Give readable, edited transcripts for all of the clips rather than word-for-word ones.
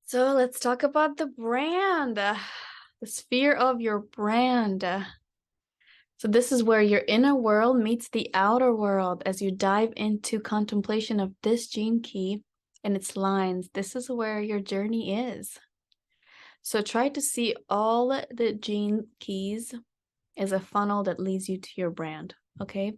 So let's talk about the brand, the sphere of your brand. So this is where your inner world meets the outer world as you dive into contemplation of this gene key and its lines. This is where your journey is. So try to see all the gene keys as a funnel that leads you to your brand. Okay.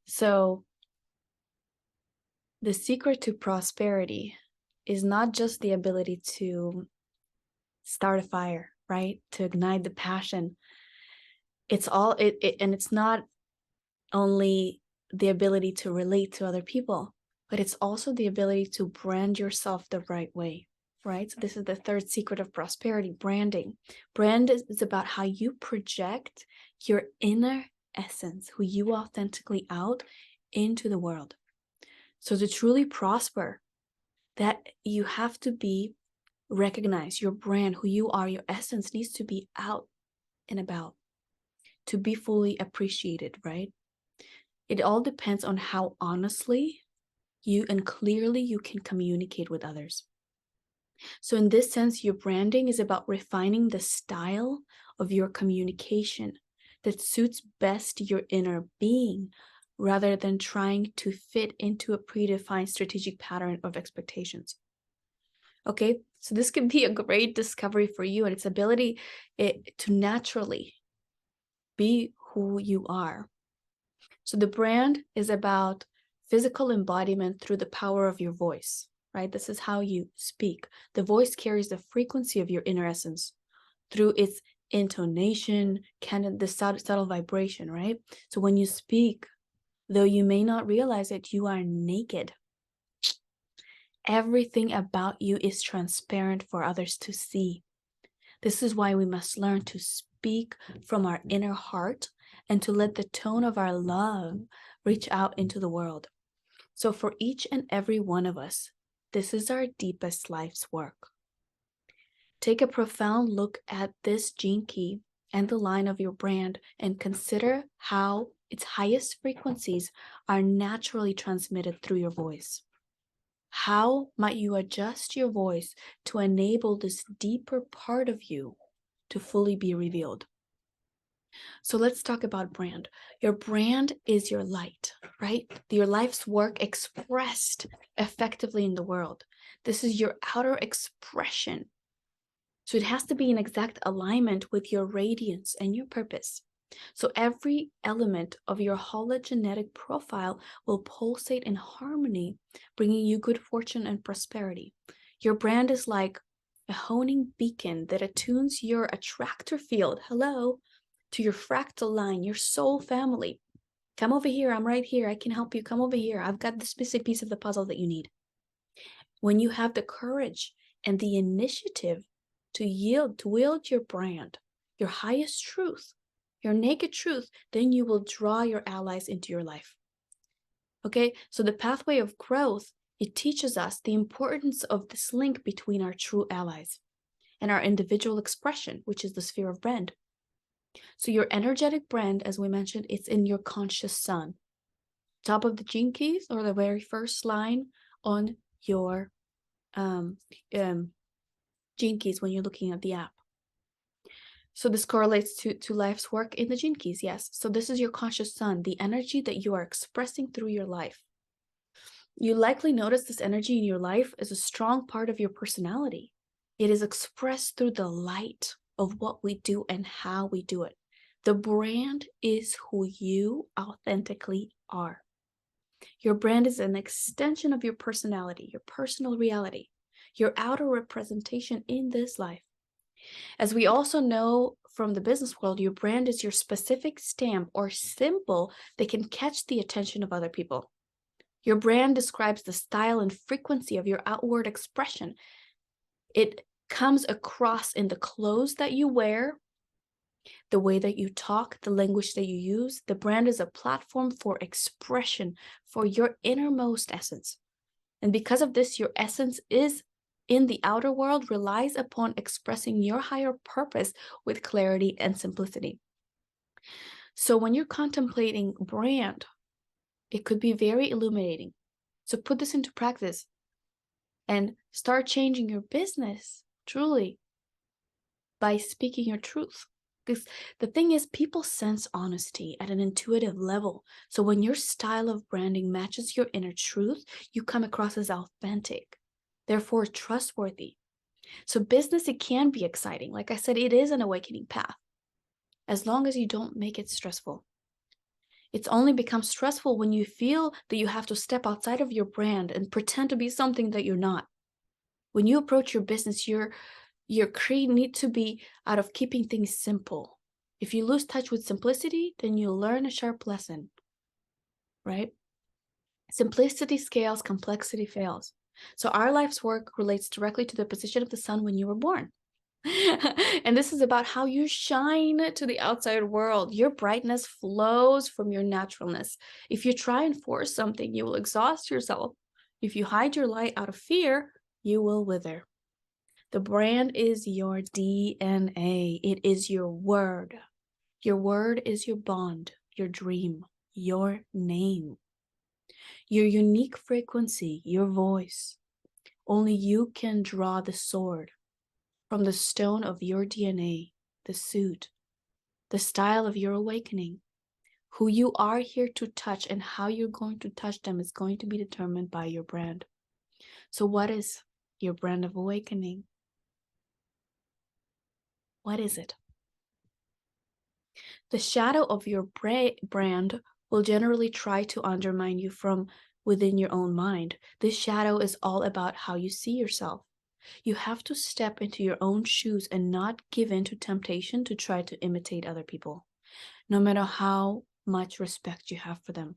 So the secret to prosperity is not just the ability to start a fire, right? To ignite the passion. It's all and it's not only the ability to relate to other people, but it's also the ability to brand yourself the right way, right? So this is the third secret of prosperity, branding. Brand is about how you project your inner essence, who you authentically out into the world. So to truly prosper, that you have to be recognized. Your brand, who you are, your essence needs to be out and about to be fully appreciated, right? It all depends on how honestly you and clearly you can communicate with others. So, in this sense, your branding is about refining the style of your communication that suits best your inner being rather than trying to fit into a predefined strategic pattern of expectations. Okay, so this could be a great discovery for you and its ability to naturally be who you are. So the brand is about physical embodiment through the power of your voice, right? This is how you speak. The voice carries the frequency of your inner essence through its intonation, the subtle vibration, right? So when you speak, though you may not realize it, you are naked. Everything about you is transparent for others to see. This is why we must learn to speak from our inner heart and to let the tone of our love reach out into the world. So, for each and every one of us, this is our deepest life's work. Take a profound look at this gene key and the line of your brand and consider how its highest frequencies are naturally transmitted through your voice. How might you adjust your voice to enable this deeper part of you to fully be revealed? So let's talk about brand. Your brand is your light, right? Your life's work expressed effectively in the world. This is your outer expression. So it has to be in exact alignment with your radiance and your purpose. So every element of your hologenetic profile will pulsate in harmony, bringing you good fortune and prosperity. Your brand is like a honing beacon that attunes your attractor field, hello, to your fractal line, your soul family. Come over here, I'm right here, I can help you. Come over here, I've got this specific piece of the puzzle that you need. When you have the courage and the initiative to wield your brand, your highest truth, your naked truth, then you will draw your allies into your life. Okay, so the pathway of growth, it teaches us the importance of this link between our true allies and our individual expression, which is the sphere of brand. So your energetic brand, as we mentioned, it's in your conscious sun. Top of the gene keys or the very first line on your um, um, gene keys when you're looking at the app. So this correlates to life's work in the gene keys, yes. So this is your conscious sun, the energy that you are expressing through your life. You likely notice this energy in your life is a strong part of your personality. It is expressed through the light of what we do and how we do it. The brand is who you authentically are. Your brand is an extension of your personality, your personal reality, your outer representation in this life. As we also know from the business world, your brand is your specific stamp or symbol that can catch the attention of other people. Your brand describes the style and frequency of your outward expression. It comes across in the clothes that you wear, the way that you talk, the language that you use. The brand is a platform for expression, for your innermost essence. And because of this, your essence is in the outer world relies upon expressing your higher purpose with clarity and simplicity. So when you're contemplating brand, it could be very illuminating. So put this into practice. and start changing your business truly by speaking your truth. Because the thing is, people sense honesty at an intuitive level. So when your style of branding matches your inner truth, you come across as authentic, therefore trustworthy. So business, it can be exciting. Like I said, it is an awakening path, as long as you don't make it stressful. It's only becomes stressful when you feel that you have to step outside of your brand and pretend to be something that you're not. When you approach your business, your creed need to be out of keeping things simple. If you lose touch with simplicity, then you'll learn a sharp lesson, right? Simplicity scales, complexity fails. So our life's work relates directly to the position of the sun when you were born. And this is about how you shine to the outside world. Your brightness flows from your naturalness. If you try and force something, you will exhaust yourself. If you hide your light out of fear, you will wither. The brand is your DNA. It is your word. Your word is your bond, your dream, your name, your unique frequency, your voice. Only you can draw the sword from the stone of your DNA, the suit, the style of your awakening. Who you are here to touch and how you're going to touch them is going to be determined by your brand. So what is your brand of awakening? What is it? The shadow of your brand will generally try to undermine you from within your own mind. This shadow is all about how you see yourself. You have to step into your own shoes and not give in to temptation to try to imitate other people, no matter how much respect you have for them.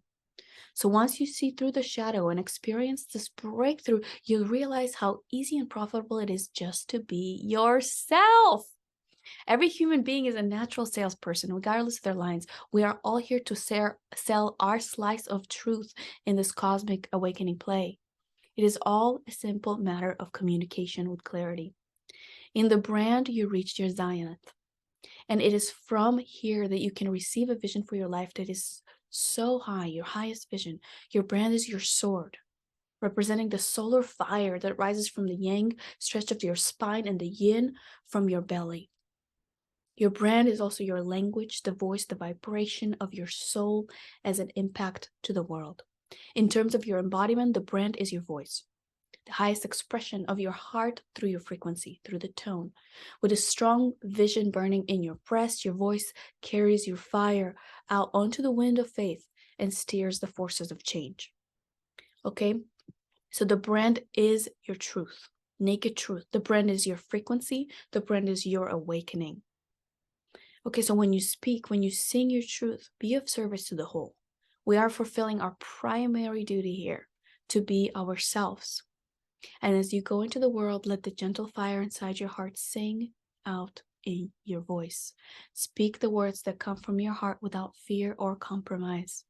So once you see through the shadow and experience this breakthrough, you'll realize how easy and profitable it is just to be yourself. Every human being is a natural salesperson, regardless of their lines. We are all here to sell our slice of truth in this cosmic awakening play. It is all a simple matter of communication with clarity. In the brand, you reach your zenith. And it is from here that you can receive a vision for your life that is so high, your highest vision. Your brand is your sword, representing the solar fire that rises from the yang stretched of your spine and the yin from your belly. Your brand is also your language, the voice, the vibration of your soul as an impact to the world. In terms of your embodiment, the brand is your voice, the highest expression of your heart through your frequency, through the tone. With a strong vision burning in your breast, your voice carries your fire out onto the wind of faith and steers the forces of change. Okay? So the brand is your truth, naked truth. The brand is your frequency. The brand is your awakening. Okay, so when you speak, when you sing your truth, be of service to the whole. We are fulfilling our primary duty here, to be ourselves. And as you go into the world, let the gentle fire inside your heart sing out in your voice. Speak the words that come from your heart without fear or compromise.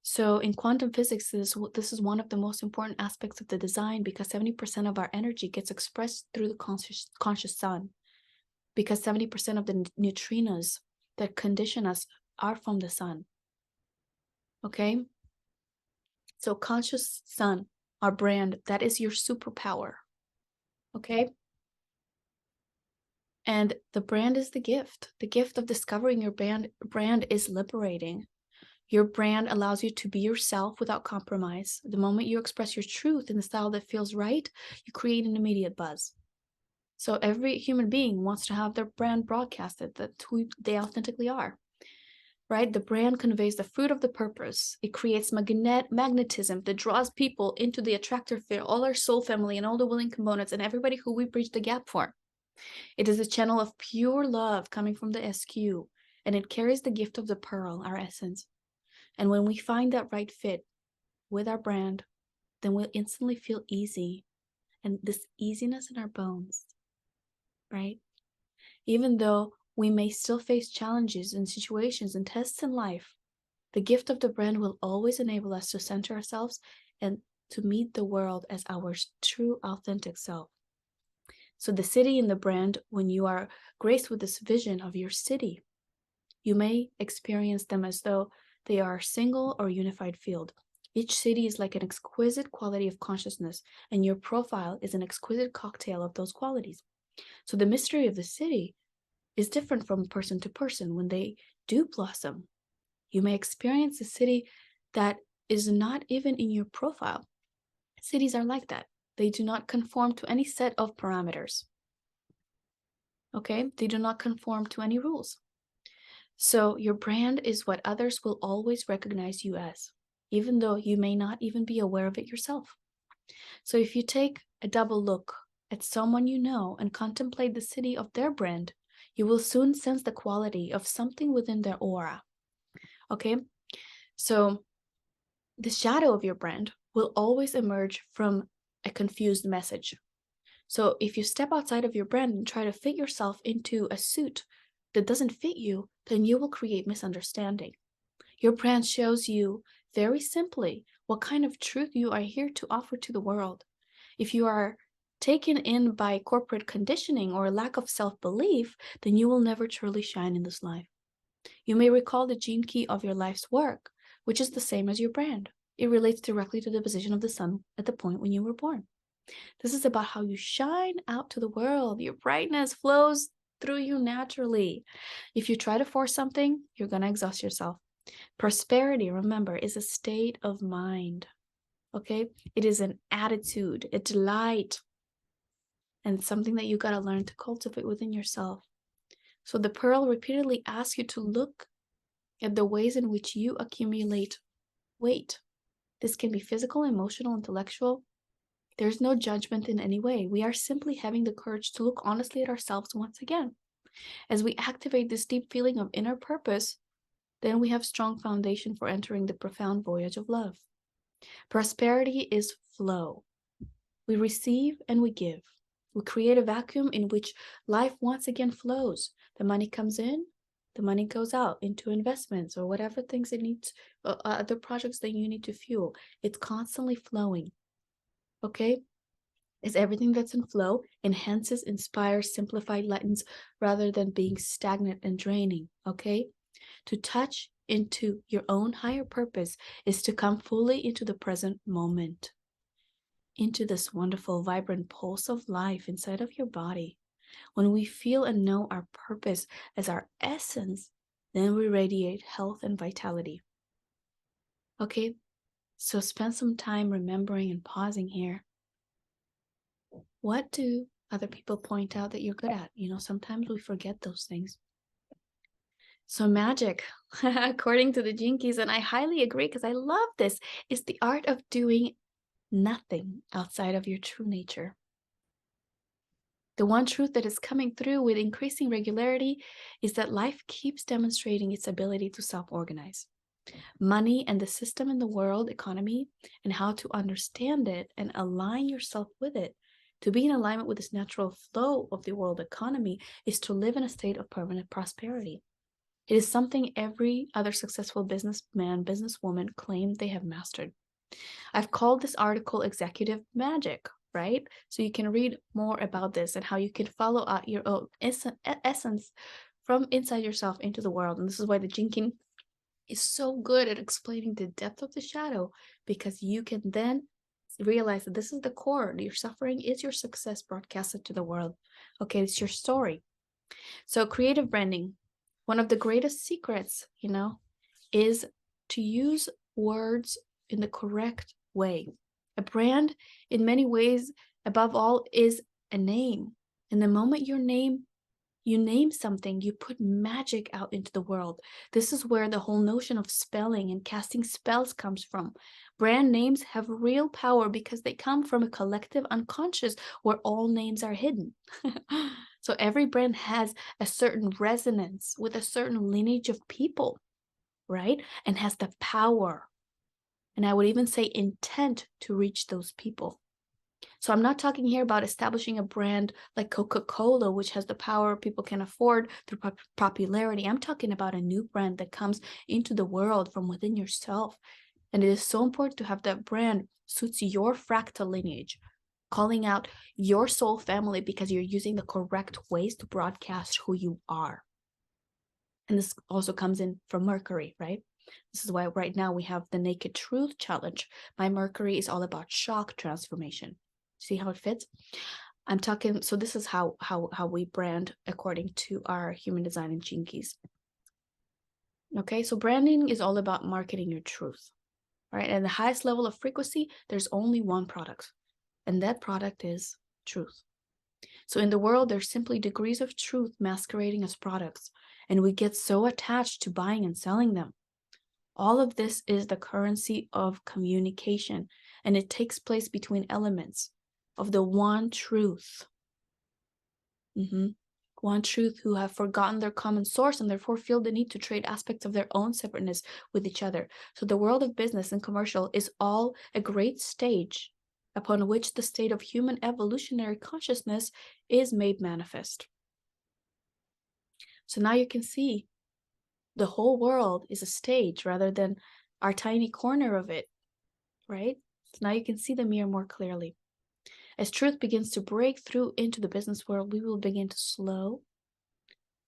So in quantum physics, this is one of the most important aspects of the design, because 70% of our energy gets expressed through the conscious sun. Because 70% of the neutrinos that condition us are from the sun. Okay? So conscious sun, our brand, that is your superpower. Okay? And the brand is the gift. The gift of discovering your brand is liberating. Your brand allows you to be yourself without compromise. The moment you express your truth in the style that feels right, you create an immediate buzz. So every human being wants to have their brand broadcasted. That's who they authentically are, right? The brand conveys the fruit of the purpose. It creates magnetism that draws people into the attractor field, all our soul family and all the willing components and everybody who we bridge the gap for. It is a channel of pure love coming from the SQ, and it carries the gift of the pearl, our essence. And when we find that right fit with our brand, then we'll instantly feel easy, and this easiness in our bones, right? Even though we may still face challenges and situations and tests in life, the gift of the brand will always enable us to center ourselves and to meet the world as our true, authentic self. So the city and the brand, when you are graced with this vision of your city, you may experience them as though they are a single or unified field. Each city is like an exquisite quality of consciousness, and your profile is an exquisite cocktail of those qualities. So the mystery of the city is different from person to person when they do blossom. You may experience a city that is not even in your profile. Cities are like that. They do not conform to any set of parameters. Okay? They do not conform to any rules. So your brand is what others will always recognize you as, even though you may not even be aware of it yourself. So if you take a double look at someone you know and contemplate the city of their brand, you will soon sense the quality of something within their aura. Okay? So the shadow of your brand will always emerge from a confused message. So if you step outside of your brand and try to fit yourself into a suit that doesn't fit you, then you will create misunderstanding. Your brand shows you very simply what kind of truth you are here to offer to the world. If you are taken in by corporate conditioning or lack of self-belief, then you will never truly shine in this life. You may recall the gene key of your life's work, which is the same as your brand. It relates directly to the position of the sun at the point when you were born. This is about how you shine out to the world. Your brightness flows through you naturally. If you try to force something, you're going to exhaust yourself. Prosperity, remember, is a state of mind. Okay? It is an attitude, a delight, and something that you got to learn to cultivate within yourself. So the pearl repeatedly asks you to look at the ways in which you accumulate weight. This can be physical, emotional, intellectual. There's no judgment in any way. We are simply having the courage to look honestly at ourselves once again. As we activate this deep feeling of inner purpose, then we have strong foundation for entering the profound voyage of love. Prosperity is flow. We receive and we give. We create a vacuum in which life once again flows. The money comes in, the money goes out into investments or whatever things it needs, other projects that you need to fuel. It's constantly flowing. Okay? Is everything that's in flow enhances, inspires, simplifies, lightens, rather than being stagnant and draining. Okay? To touch into your own higher purpose is to come fully into the present moment, into this wonderful, vibrant pulse of life inside of your body. When we feel and know our purpose as our essence, then we radiate health and vitality. Okay? So spend some time remembering and pausing here. What do other people point out that you're good at? Sometimes we forget those things. So magic, according to the Gene Keys, and I highly agree because I love this, is the art of doing nothing outside of your true nature. The one truth that is coming through with increasing regularity is that life keeps demonstrating its ability to self-organize. Money and the system in the world economy and how to understand it and align yourself with it. To be in alignment with this natural flow of the world economy is to live in a state of permanent prosperity. It is something every other successful businessman, businesswoman claim they have mastered. I've called this article Executive Magic, right? So you can read more about this and how you can follow out your own essence from inside yourself into the world. And this is why the Gene Key is so good at explaining the depth of the shadow, because you can then realize that this is the core. Your suffering is your success broadcasted to the world. Okay, it's your story. So creative branding, one of the greatest secrets, is to use words in the correct way. A brand, in many ways, above all, is a name. And the moment you name something, you put magic out into the world. This is where the whole notion of spelling and casting spells comes from. Brand names have real power because they come from a collective unconscious where all names are hidden. So every brand has a certain resonance with a certain lineage of people, right? And has the power, and I would even say intent, to reach those people. So I'm not talking here about establishing a brand like Coca-Cola, which has the power people can afford through popularity. I'm talking about a new brand that comes into the world from within yourself. And it is so important to have that brand suits your fractal lineage, calling out your soul family because you're using the correct ways to broadcast who you are. And this also comes in from Mercury, right? This is why right now we have the Naked Truth Challenge. My Mercury is all about shock transformation. See how it fits? I'm talking, so this is how we brand according to our human design and Gene Keys. Okay, so branding is all about marketing your truth, right? And the highest level of frequency, there's only one product, and that product is truth. So in the world, there's simply degrees of truth masquerading as products, and we get so attached to buying and selling them. All of this is the currency of communication, and it takes place between elements of the one truth. One truth, who have forgotten their common source and therefore feel the need to trade aspects of their own separateness with each other. So the world of business and commercial is all a great stage upon which the state of human evolutionary consciousness is made manifest. So now you can see the whole world is a stage rather than our tiny corner of it, right? So now you can see the mirror more clearly. As truth begins to break through into the business world, we will begin to slow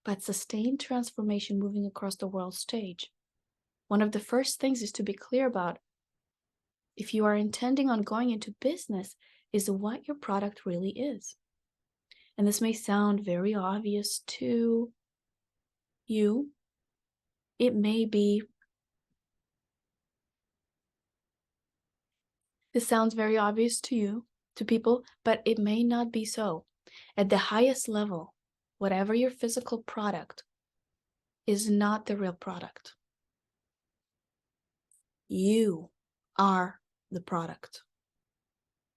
but sustained transformation moving across the world stage. One of the first things is to be clear about, if you are intending on going into business, is what your product really is. And this may sound very obvious to you. It may be. This sounds very obvious to you, to people, but it may not be so. At the highest level, whatever your physical product is not the real product. You are the product.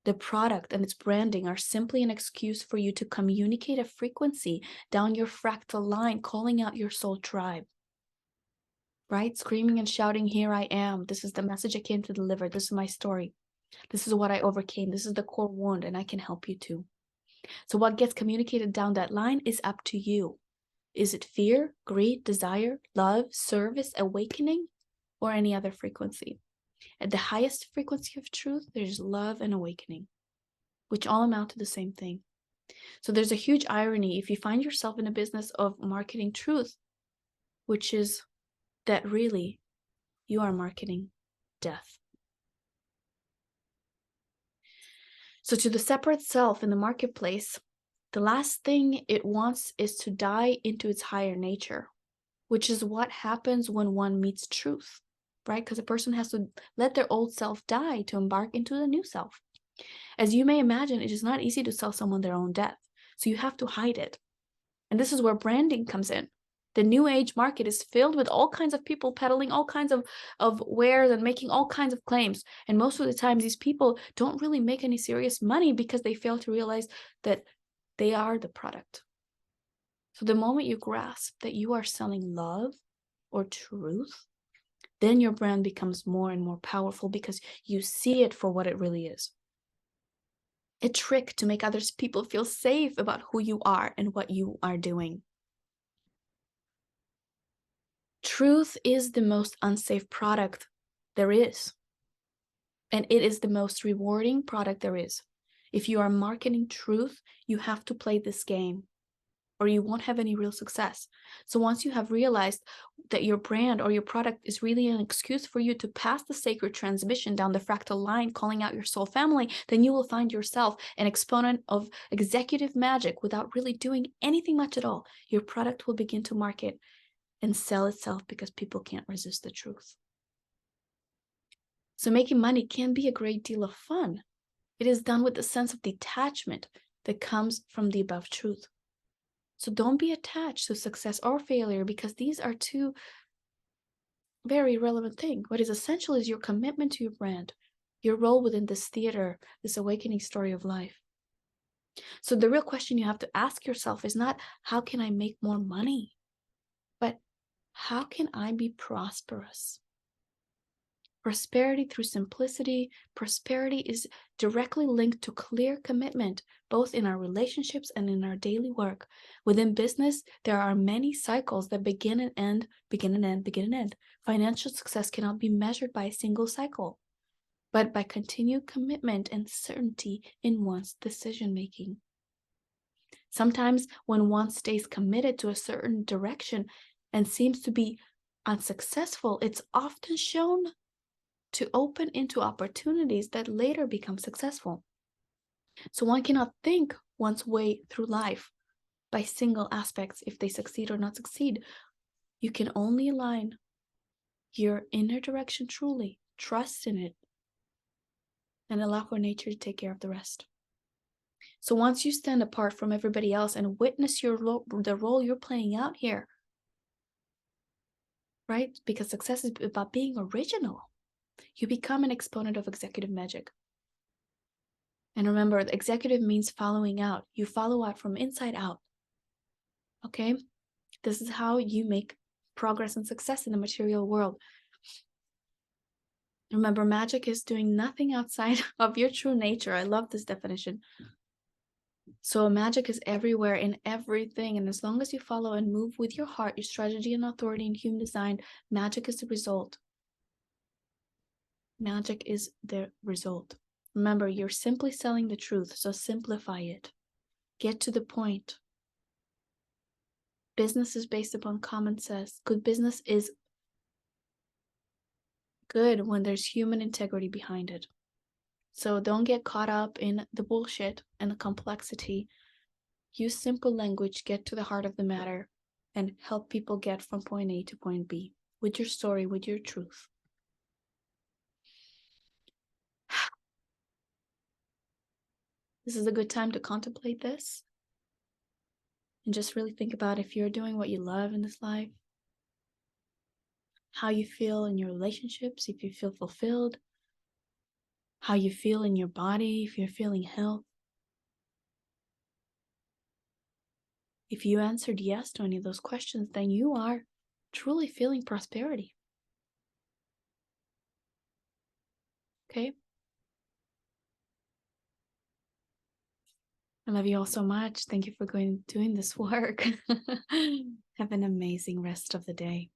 The product and its branding are simply an excuse for you to communicate a frequency down your fractal line, calling out your soul tribe. Right? Screaming and shouting, here I am. This is the message I came to deliver. This is my story. This is what I overcame. This is the core wound, and I can help you too. So what gets communicated down that line is up to you. Is it fear, greed, desire, love, service, awakening, or any other frequency? At the highest frequency of truth, there's love and awakening, which all amount to the same thing. So there's a huge irony if you find yourself in a business of marketing truth, which is that really you are marketing death. So to the separate self in the marketplace, the last thing it wants is to die into its higher nature, which is what happens when one meets truth, right? Because a person has to let their old self die to embark into the new self. As you may imagine, it is not easy to sell someone their own death, so you have to hide it. And this is where branding comes in. The new age market is filled with all kinds of people peddling all kinds of wares and making all kinds of claims. And most of the time, these people don't really make any serious money because they fail to realize that they are the product. So the moment you grasp that you are selling love or truth, then your brand becomes more and more powerful because you see it for what it really is. A trick to make others people feel safe about who you are and what you are doing. Truth is the most unsafe product there is. And it is the most rewarding product there is. If you are marketing truth, you have to play this game, or you won't have any real success. So once you have realized that your brand or your product is really an excuse for you to pass the sacred transmission down the fractal line, calling out your soul family, then you will find yourself an exponent of executive magic without really doing anything much at all. Your product will begin to market and sell itself because people can't resist the truth. So making money can be a great deal of fun. It is done with the sense of detachment that comes from the above truth. So don't be attached to success or failure, because these are two very relevant things. What is essential is your commitment to your brand, your role within this theater, this awakening story of life. So the real question you have to ask yourself is not, how can I make more money? But how can I be prosperous? Prosperity through simplicity. Prosperity is directly linked to clear commitment, both in our relationships and in our daily work. Within business, there are many cycles that begin and end, begin and end, begin and end. Financial success cannot be measured by a single cycle, but by continued commitment and certainty in one's decision-making. Sometimes when one stays committed to a certain direction and seems to be unsuccessful, it's often shown to open into opportunities that later become successful. So one cannot think one's way through life by single aspects if they succeed or not succeed. You can only align your inner direction truly, trust in it, and allow for nature to take care of the rest. So once you stand apart from everybody else and witness the role you're playing out here, right? Because success is about being original. You become an exponent of executive magic. And remember, executive means following out. You follow out from inside out. Okay? This is how you make progress and success in the material world. Remember, magic is doing nothing outside of your true nature. I love this definition. So magic is everywhere in everything. And as long as you follow and move with your heart, your strategy and authority in human design, magic is the result. Magic is the result. Remember, you're simply selling the truth, so simplify it. Get to the point. Business is based upon common sense. Good business is good when there's human integrity behind it. So don't get caught up in the bullshit and the complexity. Use simple language, get to the heart of the matter, and help people get from point A to point B with your story, with your truth. This is a good time to contemplate this and just really think about if you're doing what you love in this life, how you feel in your relationships, if you feel fulfilled, how you feel in your body, if you're feeling health. If you answered yes to any of those questions, then you are truly feeling prosperity. Okay? I love you all so much. Thank you for doing this work. Have an amazing rest of the day.